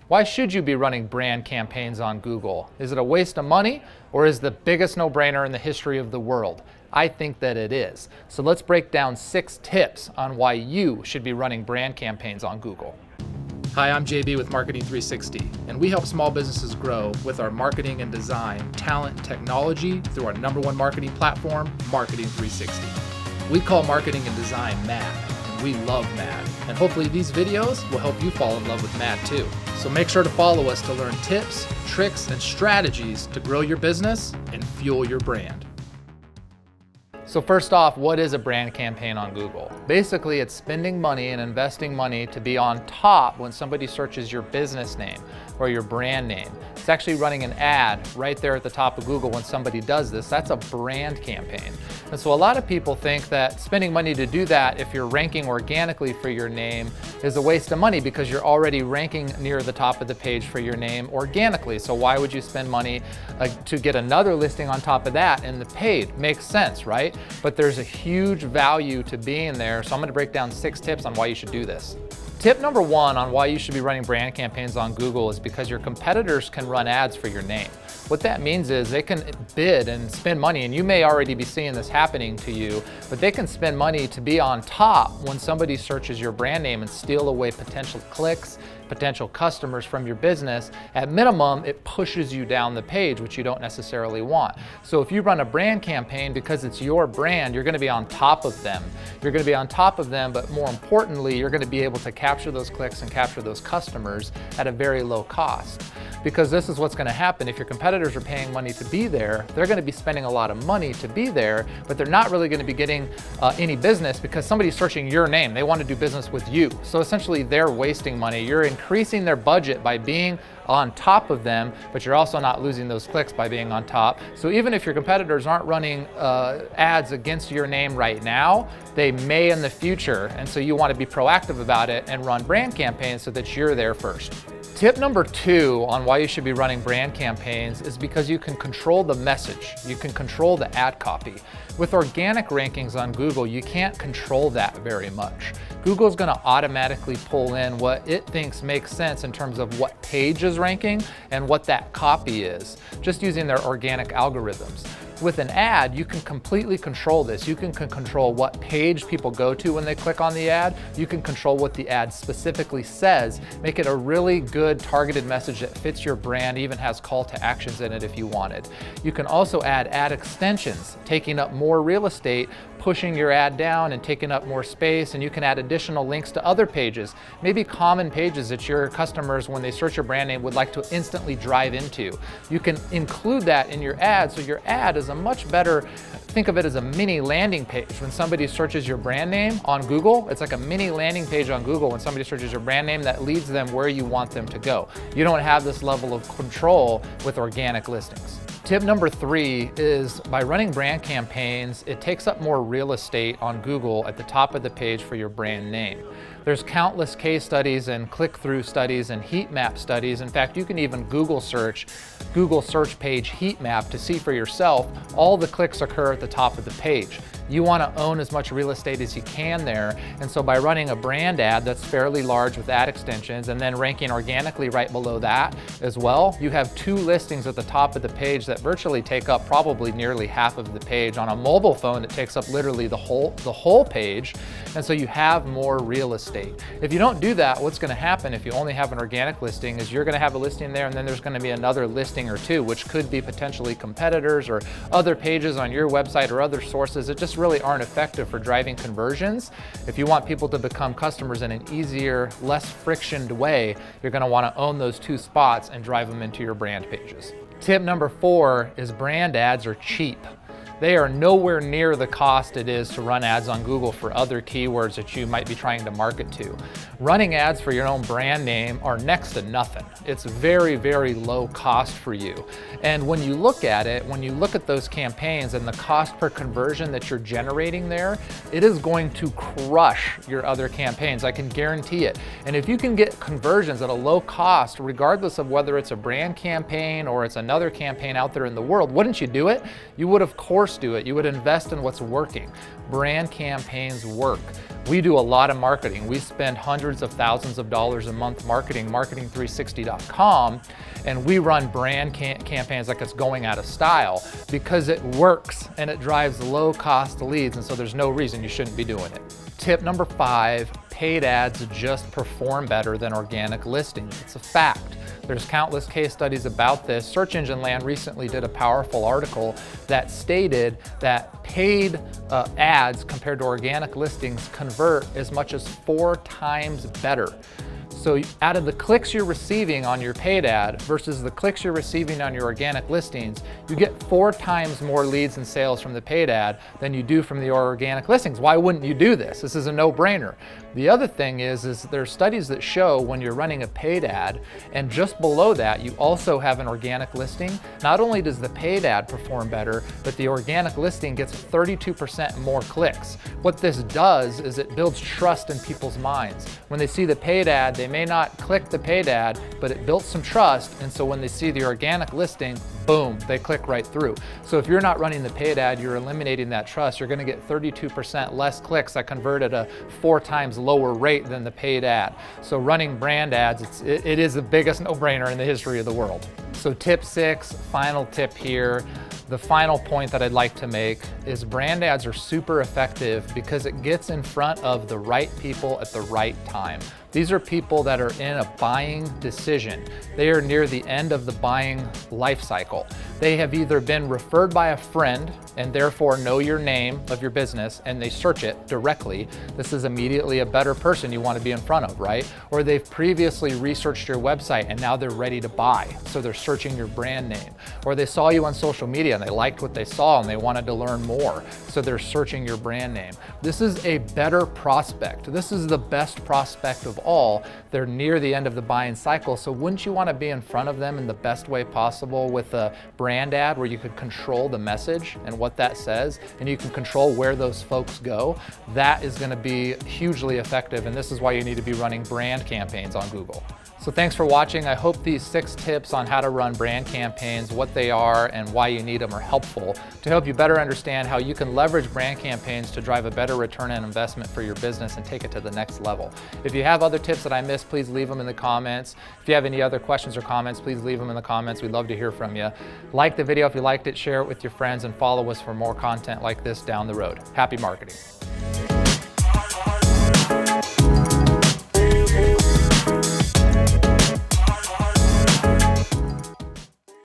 Why should you be running brand campaigns on Google? Is it a waste of money, or is it the biggest no-brainer in the history of the world? I think that it is. So let's break down 6 tips on why you should be running brand campaigns on Google. Hi, I'm JB with Marketing 360, and we help small businesses grow with our marketing and design, talent, and technology through our #1 marketing platform, Marketing 360. We call marketing and design mad, and we love mad. And hopefully these videos will help you fall in love with mad too. So make sure to follow us to learn tips, tricks, and strategies to grow your business and fuel your brand. So first off, what is a brand campaign on Google? Basically, it's spending money and investing money to be on top when somebody searches your business name or your brand name. It's actually running an ad right there at the top of Google when somebody does this. That's a brand campaign. And so a lot of people think that spending money to do that if you're ranking organically for your name is a waste of money because you're already ranking near the top of the page for your name organically. So why would you spend money to get another listing on top of that in the paid? Makes sense, right? But there's a huge value to being there. So I'm going to break down 6 tips on why you should do this. Tip number 1 on why you should be running brand campaigns on Google is because your competitors can run ads for your name. What that means is they can bid and spend money, and you may already be seeing this happening to you, but they can spend money to be on top when somebody searches your brand name and steal away potential clicks, potential customers from your business. At minimum, it pushes you down the page, which you don't necessarily want. So if you run a brand campaign because it's your brand, you're going to be on top of them. You're going to be on top of them, but more importantly, you're going to be able to capture those clicks and capture those customers at a very low cost. Because this is what's going to happen. If your competitors are paying money to be there, they're going to be spending a lot of money to be there, but they're not really going to be getting any business because somebody's searching your name. They want to do business with you. So essentially they're wasting money. You're increasing their budget by being on top of them, but you're also not losing those clicks by being on top. So even if your competitors aren't running ads against your name right now, they may in the future. And so you want to be proactive about it and run brand campaigns so that you're there first. Tip number 2 on why you should be running brand campaigns is because you can control the message. You can control the ad copy. With organic rankings on Google, you can't control that very much. Google's going to automatically pull in what it thinks makes sense in terms of what page is ranking and what that copy is, just using their organic algorithms. With an ad, you can completely control this. You can control what page people go to when they click on the ad. You can control what the ad specifically says, make it a really good targeted message that fits your brand, even has call to actions in it if you wanted. You can also add ad extensions, taking up more real estate, pushing your ad down and taking up more space, and you can add additional links to other pages, maybe common pages that your customers, when they search your brand name, would like to instantly drive into. You can include that in your ad, so your ad is a much better, think of it as a mini landing page. When somebody searches your brand name on Google, it's like a mini landing page on Google when somebody searches your brand name that leads them where you want them to go. You don't have this level of control with organic listings. Tip number 3 is by running brand campaigns, it takes up more real estate on Google at the top of the page for your brand name. There's countless case studies and click-through studies and heat map studies. In fact, you can even Google search page heat map to see for yourself all the clicks occur at the top of the page. You want to own as much real estate as you can there, and so by running a brand ad that's fairly large with ad extensions and then ranking organically right below that as well, you have 2 listings at the top of the page that virtually take up probably nearly half of the page. On a mobile phone, it takes up literally the whole page, and so you have more real estate. If you don't do that, what's going to happen if you only have an organic listing is you're going to have a listing there, and then there's going to be another listing or 2, which could be potentially competitors or other pages on your website or other sources that just really aren't effective for driving conversions. If you want people to become customers in an easier, less frictioned way, you're going to want to own those 2 spots and drive them into your brand pages. Tip number 4 is brand ads are cheap. They are nowhere near the cost it is to run ads on Google for other keywords that you might be trying to market to. Running ads for your own brand name are next to nothing. It's very, very low cost for you. And when you look at it, when you look at those campaigns and the cost per conversion that you're generating there, it is going to crush your other campaigns. I can guarantee it. And if you can get conversions at a low cost, regardless of whether it's a brand campaign or it's another campaign out there in the world, wouldn't you do it? You would, of course, do it. You would invest in what's working. Brand campaigns work. We do a lot of marketing. We spend hundreds of thousands of dollars a month marketing, marketing360.com, and we run brand campaigns like it's going out of style because it works and it drives low cost leads, and so there's no reason you shouldn't be doing it. Tip number 5, paid ads just perform better than organic listings. It's a fact. There's countless case studies about this. Search Engine Land recently did a powerful article that stated that paid ads compared to organic listings convert as much as 4 times better. So out of the clicks you're receiving on your paid ad versus the clicks you're receiving on your organic listings, you get 4 times more leads and sales from the paid ad than you do from the organic listings. Why wouldn't you do this? This is a no-brainer. The other thing is there are studies that show when you're running a paid ad and just below that you also have an organic listing, not only does the paid ad perform better, but the organic listing gets 32% more clicks. What this does is it builds trust in people's minds. When they see the paid ad, they may not click the paid ad, but it built some trust, and so when they see the organic listing, boom, they click right through. So if you're not running the paid ad, you're eliminating that trust. You're gonna get 32% less clicks that convert at a 4 times lower rate than the paid ad. So running brand ads, it is the biggest no-brainer in the history of the world. So tip 6, final tip here. The final point that I'd like to make is brand ads are super effective because it gets in front of the right people at the right time. These are people that are in a buying decision. They are near the end of the buying life cycle. They have either been referred by a friend and therefore know your name of your business and they search it directly. This is immediately a better person you want to be in front of, right? Or they've previously researched your website and now they're ready to buy. So they're searching your brand name. Or they saw you on social media and they liked what they saw and they wanted to learn more. So they're searching your brand name. This is a better prospect. This is the best prospect of all. They're near the end of the buying cycle. So wouldn't you want to be in front of them in the best way possible with a brand ad where you could control the message and what that says, and you can control where those folks go? That is going to be hugely effective, and this is why you need to be running brand campaigns on Google. So thanks for watching. I hope these 6 tips on how to run brand campaigns, what they are, and why you need them are helpful to help you better understand how you can leverage brand campaigns to drive a better return on investment for your business and take it to the next level. If you have other tips that I missed, please leave them in the comments. If you have any other questions or comments, please leave them in the comments. We'd love to hear from you. Like the video if you liked it, share it with your friends, and follow us for more content like this down the road. Happy marketing.